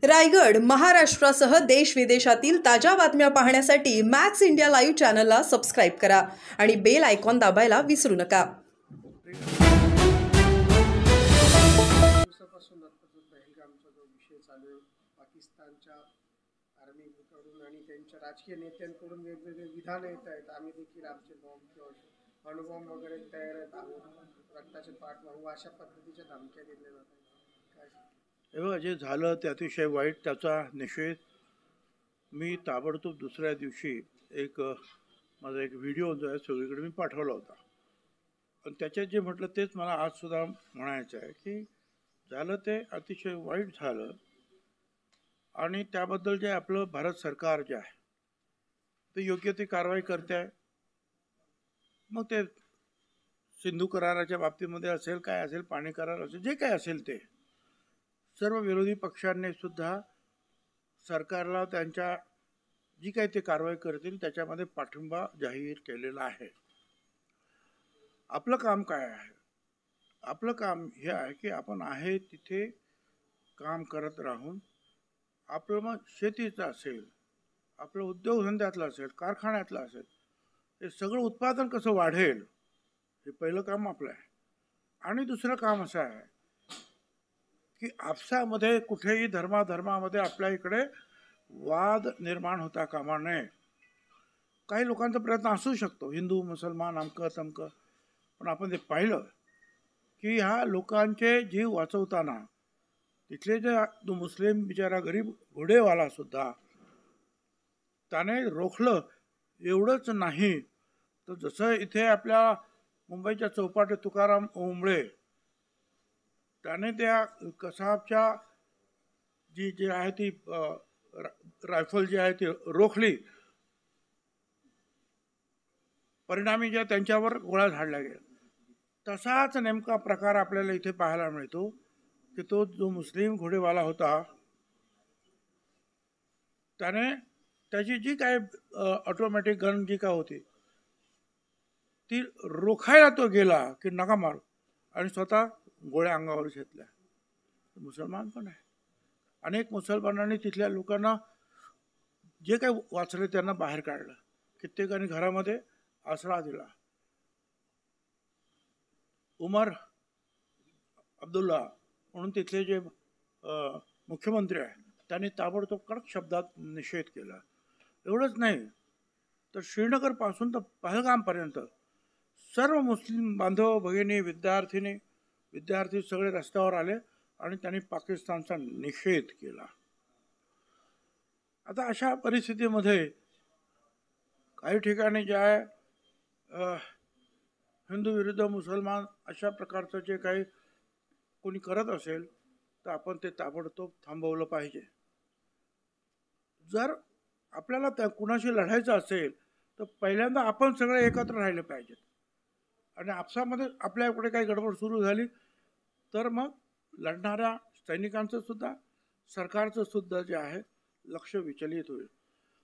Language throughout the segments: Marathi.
रायगड महाराष्ट्रासह देश विदेशातील ताज्या बातम्या पाहण्यासाठी मॅक्स इंडिया लाईव्ह चॅनलला सबस्क्राईब करा आणि बेल आयकॉन दाबायला विसरू नका। दिवसापासून आता जो पहलगामचा जो विषय चालू आहे, पाकिस्तानच्या आर्मीकडून आणि त्यांच्या राजकीय नेत्यांकडून वेगवेगळे विधान येत आहेत। आम्ही देखील आमचे बॉम्ब किंवा अणुबॉम्ब वगैरे तयार आहेत आहोत, रक्ताचे पाठ वाहू अशा पद्धतीच्या धमक्या दिल्या जातात। काय जे झालं ते अतिशय वाईट, त्याचा निषेध मी ताबडतोब दुसऱ्या दिवशी माझा एक व्हिडिओ जो आहे सगळीकडे मी पाठवला होता आणि त्याच्यात जे म्हटलं तेच मला आजसुद्धा म्हणायचं आहे की झालं ते अतिशय वाईट झालं आणि त्याबद्दल जे आपलं भारत सरकार जे आहे ते योग्य ती कारवाई करते आहे। मग ते सिंधू कराराच्या बाबतीमध्ये असेल, काय असेल, पाणी करार असेल, जे काय असेल ते सर्व विरोधी पक्षांनी सुद्धा सरकारला त्यांच्या जी काही ते कारवाई करतील त्याच्यामध्ये पाठिंबा जाहीर केलेला आहे। आपलं काम काय आहे? आपलं काम हे आहे की आपण आहे तिथे काम करत राहून आपलं मग शेतीचं असेल, आपलं उद्योगधंद्यातलं असेल, कारखान्यातलं असेल, हे सगळं उत्पादन कसं वाढेल हे पहिलं काम आपलं आहे। आणि दुसरं काम असं आहे की आपसामध्ये कुठेही धर्मामध्ये आपल्या इकडे वाद निर्माण होता कामा नये। काही लोकांचा प्रयत्न असू शकतो, हिंदू मुसलमान अमकं तमकं, पण आपण ते पाहिलं की ह्या लोकांचे जीव वाचवताना तिथले जो मुस्लिम बिचारा गरीब घोडेवाला सुद्धा त्याने रोखलं। एवढंच नाही तर जसं इथे आपल्या मुंबईच्या चौपाटी तुकाराम ओंबळे त्याने त्या कसाबच्या जी आहे ती रायफल जी आहे ती रोखली, परिणामी ज्या त्यांच्यावर गोळ्या झाडल्या गेल्या, तसाच नेमका प्रकार आपल्याला इथे पाहायला मिळतो की तो जो मुस्लिम घोडेवाला होता त्याने त्याची जी काय ऑटोमॅटिक गन जी काय होती ती रोखायला तो गेला की नका मारू आणि स्वतः गोळ्या अंगावर घेतल्या। मुसलमान पण आहे, अनेक मुसलमानांनी तिथल्या लोकांना जे काही वाचले त्यांना बाहेर काढलं, कित्येकांनी घरामध्ये आसरा दिला। उमर अब्दुल्ला म्हणून तिथले जे मुख्यमंत्री आहेत त्यांनी ताबडतोब कडक शब्दात निषेध केला। एवढंच नाही तर श्रीनगरपासून तर पहलगामपर्यंत सर्व मुस्लिम बांधव भगिनी विद्यार्थी सगळे रस्त्यावर आले आणि त्यांनी पाकिस्तानचा निषेध केला। आता अशा परिस्थितीमध्ये काही ठिकाणी जे आहे हिंदू विरुद्ध मुसलमान अशा प्रकारचं जे काही कोणी करत असेल तर आपण ते ताबडतोब थांबवलं पाहिजे। जर आपल्याला त्या कुणाशी लढायचं असेल तर पहिल्यांदा आपण सगळे एकत्र राहिले पाहिजेत आणि आपसामध्ये आपल्याकडे काही गडबड सुरू झाली तर मग लढणाऱ्या सैनिकांचं सुद्धा सरकारचं सुद्धा जे आहे लक्ष विचलित होईल।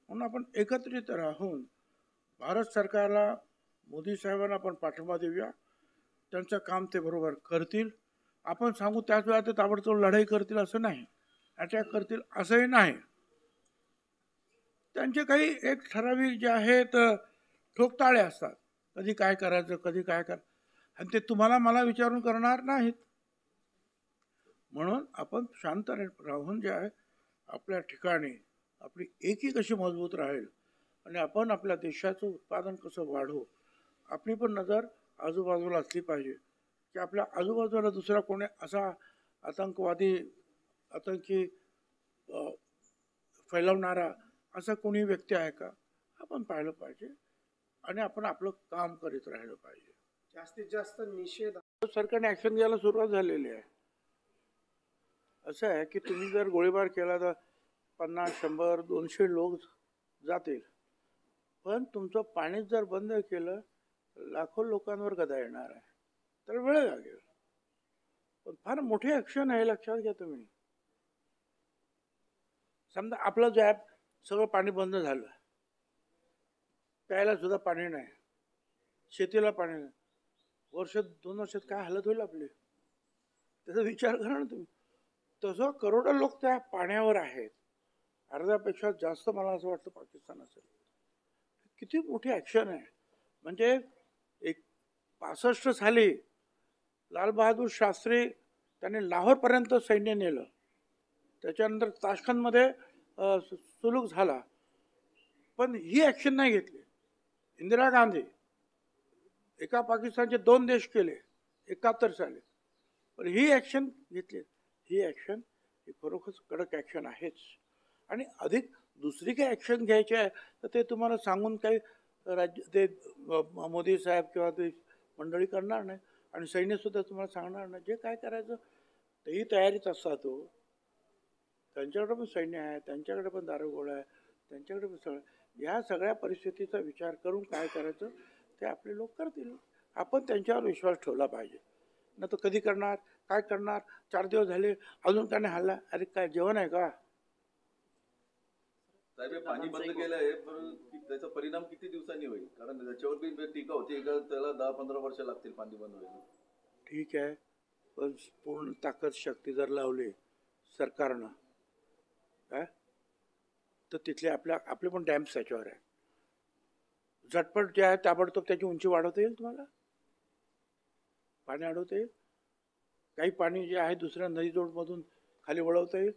म्हणून आपण एकत्रित राहून भारत सरकारला, मोदी साहेबांना आपण पाठिंबा देऊया। त्यांचं काम ते बरोबर करतील, आपण सांगू त्याच वेळा ते ताबडतोब लढाई करतील असं नाही, अटॅक करतील असंही नाही। त्यांचे काही एक ठराविक जे आहेत ठोकताळे असतात, कधी काय करायचं कधी काय आणि ते तुम्हाला मला विचारून करणार नाहीत। म्हणून आपण शांत राहून जे आहे आपल्या ठिकाणी आपली एकी कशी मजबूत राहील आणि आपण आपल्या देशाचं उत्पादन कसं वाढवू, आपली पण नजर आजूबाजूला असली पाहिजे की आपल्या आजूबाजूला दुसरा कोणी असा आतंकी फैलवणारा असा कोणी व्यक्ती आहे का आपण पाहिलं पाहिजे आणि आपण आपलं काम करीत राहिलं पाहिजे। जास्तीत जास्त निषेध सरकारने ऍक्शन घ्यायला सुरुवात झालेली आहे। असं आहे की तुम्ही जर गोळीबार केला तर 50, 100, 200 लोक जातील, पण तुमचं पाणी जर बंद केलं लाखो लोकांवर गदा येणार आहे, तर वेळ लागेल, पण फार मोठी ऍक्शन आहे, लक्षात घ्या तुम्ही। समजा आपलं जे आहे सगळं पाणी बंद झालं, प्यायला सुद्धा पाणी नाही, शेतीला पाणी नाही, वर्ष 2 वर्षात काय हालत होईल आपली, त्याचा विचार करा ना तुम्ही। तसं करोडो लोक त्या पाण्यावर आहेत. अर्ध्यापेक्षा जास्त मला असं वाटतं पाकिस्तान असेल. किती मोठी ॲक्शन आहे. म्हणजे एक 65 साली लाल बहादूर शास्त्री त्यांनी लाहोरपर्यंत सैन्य नेलं. त्याच्यानंतर ताशकंदमध्ये सुलूक झाला, पण ही ॲक्शन नाही घेतली. इंदिरा गांधी एका पाकिस्तानचे 2 देश केले 71 साली, पण ही ॲक्शन घेतली. ही ॲक्शन ही खरोखरच कडक ॲक्शन आहेच. आणि अधिक दुसरी काही ॲक्शन घ्यायची आहे तर ते तुम्हाला सांगून काही राज्य ते मोदी साहेब किंवा ते मंडळी करणार नाही. आणि सैन्यसुद्धा तुम्हाला सांगणार नाही. जे काय करायचं तेही तयारीत असतात. तो त्यांच्याकडे पण सैन्य आहे, त्यांच्याकडे पण दारुगोळा आहे, त्यांच्याकडे पण सगळं. ह्या सगळ्या परिस्थितीचा विचार करून काय करायचं ते आपले लोक करतील. आपण त्यांच्यावर विश्वास ठेवला पाहिजे. न तर कधी करणार, काय करणार, 4 दिवस झाले अजून काय नाही हल्ला. अरे काय जेवण आहे का? साहेब हे पाणी बंद केलं आहे, पण त्याचा परिणाम किती दिवसांनी होईल? कारण त्याच्यावर बी टीका होती का त्याला 10-15 वर्ष लागतील पाणी बंद व्हायला. ठीक आहे, पण पूर्ण ताकद शक्ती जर लावली सरकारनं काय, तर तिथले आपले पण डॅम्स त्याच्यावर आहे. झटपट जे आहे ताबडतोब त्याची उंची वाढवता येईल. तुम्हाला पाणी अडवता येईल. काही पाणी जे आहे दुसऱ्या नदीजोडमधून खाली वळवता येईल.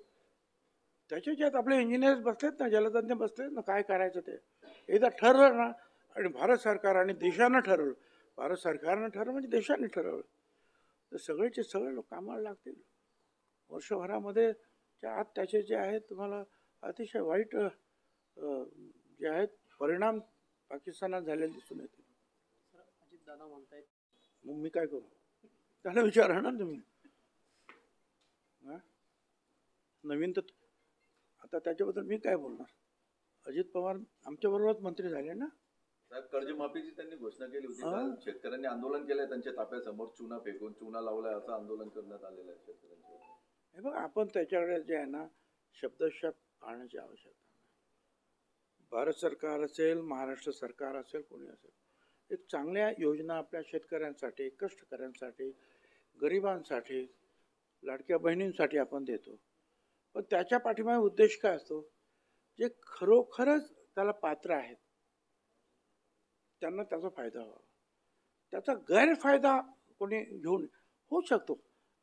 त्याच्या ज्यात आपले इंजिनियर्स बसलेत ना, जलतज्ञ बसलेत ना, काय करायचं ते एकदा ठरलं ना. आणि भारत सरकार आणि देशानं ठरवलं, भारत सरकारनं ठरवलं म्हणजे देशाने ठरवलं, तर सगळेचे सगळे लोक कामाला लागतील. वर्षभरामध्ये च्या आत त्याचे जे आहेत तुम्हाला अतिशय वाईट जे आहेत परिणाम पाकिस्तानात झालेले दिसून येतील. अजितदादा म्हणतायत मग मी काय करू? त्याला विचारा ना तुम्ही. नवीन तर आता त्याच्याबद्दल मी काय बोलणार? अजित पवार आमच्याबरोबरच मंत्री झाले ना. साहेब कर्जमाफीची त्यांनी घोषणा केली होती. काल शेतकऱ्यांनी आंदोलन केलंय त्यांच्या ताफ्यासमोर, चुना फेकून चुना लावलाय असं आंदोलन करण्यात आलेलं आहे शेतकऱ्यांचं. हे बघा, आपण त्याच्याकडे जे आहे ना शब्दशः पाहण्याची आवश्यकता नाही. भारत सरकार असेल, महाराष्ट्र सरकार असेल, कोणी असेल, एक चांगल्या योजना आपल्या शेतकऱ्यांसाठी, कष्टकऱ्यांसाठी, गरिबांसाठी, लाडक्या बहिणींसाठी आपण देतो. पण त्याच्या पाठीमागे उद्देश काय असतो? जे खरोखरच त्याला पात्र आहेत त्यांना त्याचा फायदा व्हावा. त्याचा गैरफायदा कोणी घेऊन होऊ शकतो,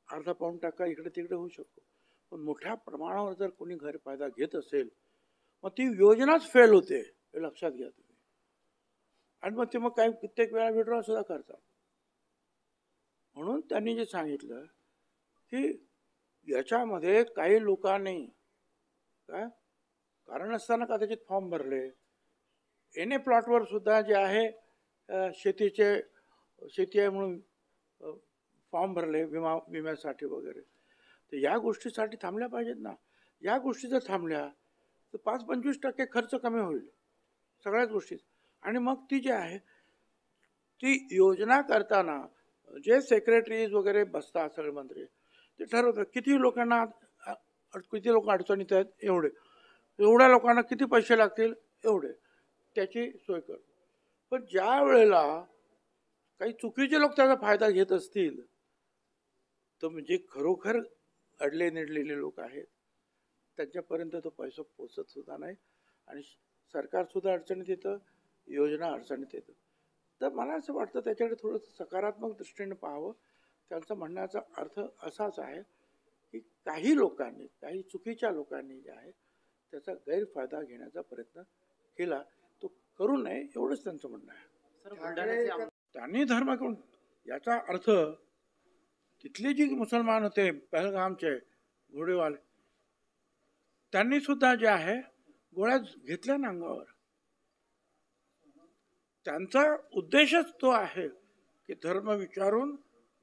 अर्धा पाऊण टक्का इकडे तिकडे होऊ शकतो. पण मोठ्या प्रमाणावर जर कोणी गैरफायदा घेत असेल मग ती योजनाच फेल होते, हे लक्षात घ्या तुम्ही. आणि मग ते काही कित्येक वेळा विड्रॉ सुद्धा करतात. म्हणून त्यांनी जे सांगितलं की याच्यामध्ये काही लोकांनी काय कारण असताना कदाचित फॉर्म भरले. एने प्लॉटवर सुद्धा जे आहे शेती आहे म्हणून फॉर्म भरले विम्यासाठी वगैरे. तर या गोष्टीसाठी थांबल्या पाहिजेत ना. या गोष्टी जर थांबल्या तर 5-25% खर्च कमी होईल सगळ्याच गोष्टीत. आणि मग ती जी आहे ती योजना करताना जे सेक्रेटरीज वगैरे बसतात सगळे मंत्री, ते ठरवतात किती लोक अडचणीत आहेत, एवढ्या लोकांना किती पैसे लागतील, एवढे त्याची सोय कर. पण ज्या वेळेला काही चुकीचे लोक त्याचा फायदा घेत असतील तर म्हणजे खरोखर अडले निडलेले लोक आहेत त्यांच्यापर्यंत तो पैसा पोचत सुद्धा नाही. आणि सरकारसुद्धा अडचणीत येतं, योजना अडचणीत येतं. तर मला असं वाटतं त्याच्याकडे थोडंसं सकारात्मक दृष्टीने पाहावं. त्यांचा म्हणण्याचा अर्थ असाच आहे की काही लोकांनी, काही चुकीच्या लोकांनी जे आहे त्याचा गैरफायदा घेण्याचा प्रयत्न केला, तो करू नये एवढंच त्यांचं म्हणणं आहे. त्यांनी धर्म करून याचा अर्थ तिथले जे मुसलमान होते पहलगामचे घोडेवाले, त्यांनी सुद्धा जे आहे गोळ्या घेतल्या ना अंगावर. त्यांचा उद्देशच तो आहे की धर्म विचारून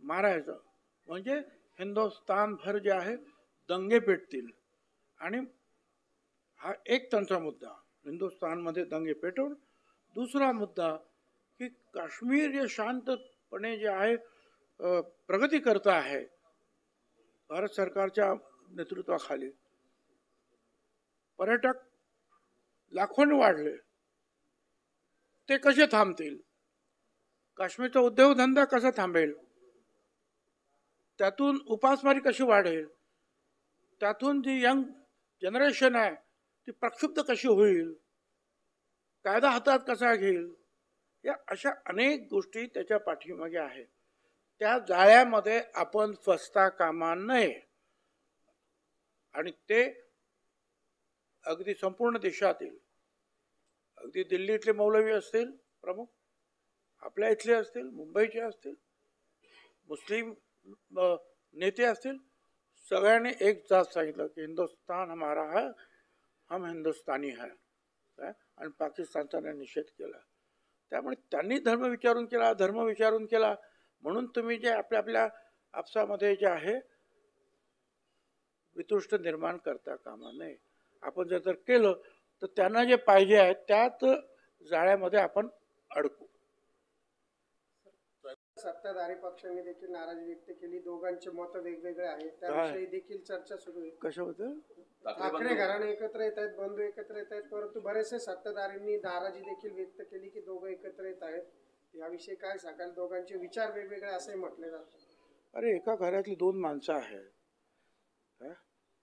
मारायचं, म्हणजे हिंदुस्थानभर जे आहे दंगे पेटतील. आणि हा एक त्यांचा मुद्दा, हिंदुस्थानमध्ये दंगे पेटवून. दुसरा मुद्दा की काश्मीर जे शांतपणे जे आहे प्रगती करत आहे भारत सरकारच्या नेतृत्वाखाली, पर्यटक लाखोंनी वाढले, ते कसे थांबतील? काश्मीरचा उद्योगधंदा कसा थांबेल? त्यातून उपासमारी कशी वाढेल? त्यातून जी यंग जनरेशन आहे ती प्रक्षुब्ध कशी होईल, कायदा हातात कसा घेईल, या अशा अनेक गोष्टी त्याच्या पाठीमागे आहेत. त्या जाळ्यामध्ये आपण फसता कामा नये. आणि ते अगदी संपूर्ण देशातील, अगदी दिल्लीतले मौलवी असतील प्रमुख, आपल्या इथले असतील, मुंबईचे असतील, मुस्लिम नेते असतील, सगळ्यांनी एक जात सांगितलं की हिंदुस्तान हमारा है, हम हिंदुस्तानी है. आणि पाकिस्तानचा निषेध केला. त्यामुळे त्यांनी धर्म विचारून केला म्हणून तुम्ही जे आपल्या आपल्या आपसामध्ये जे आहे वितुष्ट निर्माण करता कामा नये. आपण जर केलं तर त्यांना जे पाहिजे आहे त्यात जाळ्यामध्ये आपण अडकू. सत्ताधारी पक्षांनी देखील नाराजी व्यक्त केली. दोघांचे मत वेगवेगळे आहेत, त्याविषयी देखील चर्चा सुरू आहे. कशाबद्दल? ठाकरे घराणे एकत्र येत आहेत, बंधू एकत्र येत आहेत, परंतु बरेचसे सत्ताधारींनी नाराजी देखील व्यक्त केली की दोघं एकत्र येत आहेत. याविषयी काय सांगाल? दोघांचे विचार वेगवेगळे असे म्हटले जाते. अरे एका घरातली दोन माणसं आहेत,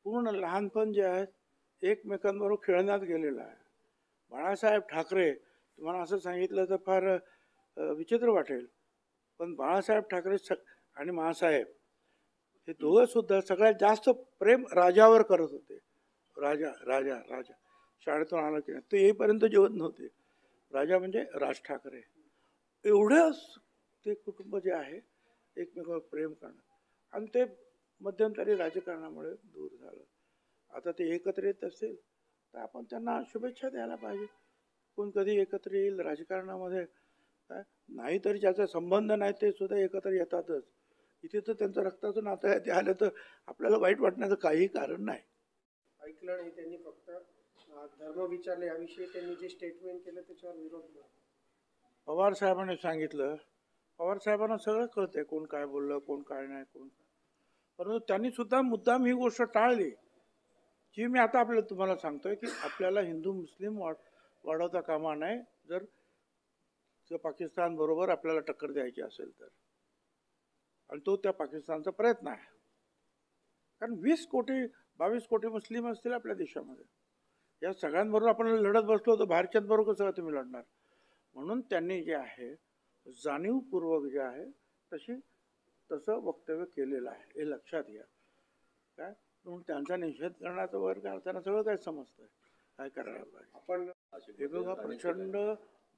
पूर्ण लहानपण जे आहे एकमेकांबरोबर खेळण्यात गेलेलं आहे. बाळासाहेब ठाकरे, तुम्हाला असं सांगितलं तर फार विचित्र वाटेल, पण बाळासाहेब ठाकरे आणि माँसाहेब हे दोघं सुद्धा सगळ्यात जास्त प्रेम राजावर करत होते. राजा राजा राजा शाळेतून आलं की ते येईपर्यंत जेवत नव्हते. राजा म्हणजे राज ठाकरे. एवढंच ते कुटुंब जे आहे एकमेकांवर प्रेम करणं, आणि ते मध्यंतरी राजकारणामुळे दूर झालं. आता ते एकत्र येत असतील तर आपण त्यांना शुभेच्छा द्यायला पाहिजे. कोण कधी एकत्र येईल राजकारणामध्ये, नाही तरी ज्याचा संबंध नाही ते सुद्धा एकत्र येतातच. इथे तर त्यांचं रक्ताचं नातं आहे, ते आलं तर आपल्याला वाईट वाटण्याचं काही कारण नाही. ऐकलं नाही त्यांनी, फक्त धर्म विचारले. याविषयी त्यांनी जे स्टेटमेंट केलं त्याच्यावर विरोध केला. पवार साहेबांनी सांगितलं, पवार साहेबांना सगळं कळतंय कोण काय बोललं, कोण काय नाही, कोण काय. परंतु त्यांनी सुद्धा मुद्दाम ही गोष्ट टाळली जी मी आता तुम्हाला सांगतोय की आपल्याला हिंदू मुस्लिम वाढवता कामा नये. जर पाकिस्तान बरोबर आपल्याला टक्कर द्यायची असेल तर, आणि तो त्या पाकिस्तानचा प्रयत्न आहे. कारण 22 कोटी मुस्लिम असतील आपल्या देशामध्ये. या सगळ्यांबरोबर आपण लढत बसलो तर बाहेरच्यांबरोबर कसं तुम्ही लढणार. म्हणून त्यांनी जे आहे जाणीवपूर्वक जे आहे तसं वक्तव्य केलेलं आहे, हे लक्षात घ्या. काय म्हणून त्यांचा निषेध करण्याचा वगैरे काय, त्यांना सगळं काय समजतंय काय करायला पाहिजे. आपण हे बघा, प्रचंड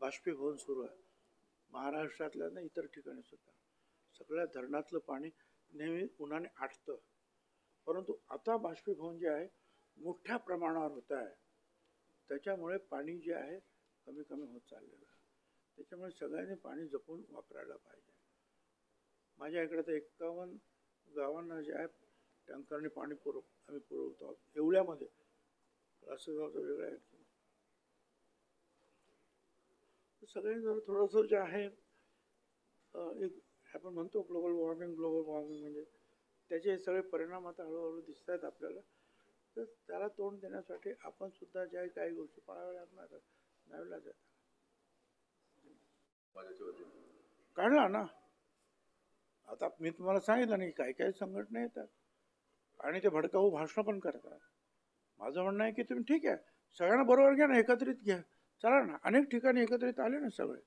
बाष्पीभवन सुरू आहे महाराष्ट्रातल्या ना इतर ठिकाणी सुद्धा. सगळ्या धरणातलं पाणी नेहमी उन्हाने आटतं, परंतु आता बाष्पीभवन जे आहे मोठ्या प्रमाणावर होत आहे. त्याच्यामुळे पाणी जे आहे कमी कमी होत चाललेलं आहे. त्याच्यामुळे सगळ्यांनी पाणी जपून वापरायला पाहिजे. माझ्या इकडे तर 51 गावांना जे आहे टँकरने पाणी आम्ही पुरवतो आहोत. एवढ्यामध्ये असं गावचं वेगळं आहे. सगळ्यांनी जर थोडंसं जे आहे एक आपण म्हणतो ग्लोबल वॉर्मिंग म्हणजे त्याचे सगळे परिणाम आता हळूहळू दिसत आहेत आपल्याला. तर त्याला तोंड देण्यासाठी आपण सुद्धा ज्या काही गोष्टी पाळाव्या लागणार नाहीला जातात. काढला ना. आता मी तुम्हाला सांगितलं नाही, काही काही संघटना येतात आणि ते भडकाऊ भाषणं पण करतात. माझं म्हणणं आहे की तुम्ही ठीक आहे सगळ्यांना बरोबर घ्या ना, एकत्रित घ्या, चला ना. अनेक ठिकाणी एकत्रित आले ना सगळे.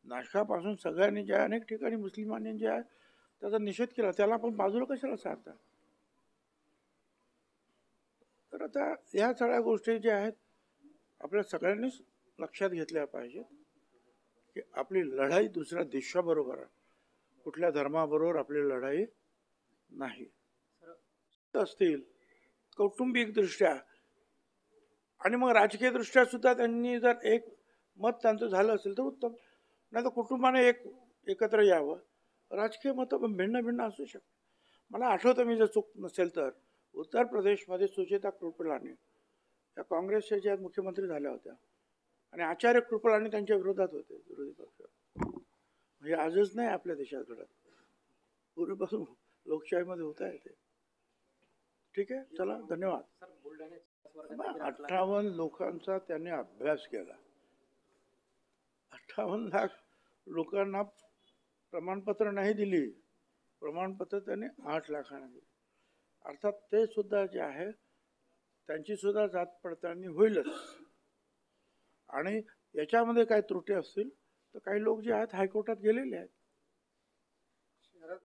नाशकापासून सगळ्यांनी ज्या अनेक ठिकाणी मुस्लिमांनी जे आहे त्याचा निषेध केला, त्याला आपण बाजूला कशाला सारता. तर आता ह्या सगळ्या गोष्टी ज्या आहेत आपल्या सगळ्यांनीच लक्षात घेतल्या पाहिजेत की आपली लढाई दुसऱ्या देशाबरोबर आहे, कुठल्या धर्माबरोबर आपली लढाई नाही. असतील कौटुंबिक दृष्ट्या आणि मग राजकीय दृष्ट्या सुद्धा त्यांनी जर एक मत त्यांचं झालं असेल तर उत्तम, नाही तर कुटुंबाने एकत्र यावं. राजकीय मतं भिन्न असू शकतात. मला आठवतं, मी जर चूक नसेल तर उत्तर प्रदेशमध्ये सुचेता कृपलानी या काँग्रेसच्या ज्या मुख्यमंत्री झाल्या होत्या आणि आचार्य कृपलानी त्यांच्या विरोधात होते विरोधी पक्ष. म्हणजे आजच नाही आपल्या देशात घडत, पूर्वीपासून लोकशाहीमध्ये होत आहे ते. ठीक आहे, चला धन्यवाद. 58 लोकांचा त्यांनी अभ्यास केला. 58 लाख लोकांना प्रमाणपत्र नाही दिली. प्रमाणपत्र त्यांनी 8 लाखांना दिली. अर्थात ते सुद्धा जे आहे त्यांची सुद्धा जात पडताळणी होईलच. आणि याच्यामध्ये काही त्रुटी असतील तर काही लोक जे आहेत हायकोर्टात गेलेले आहेत.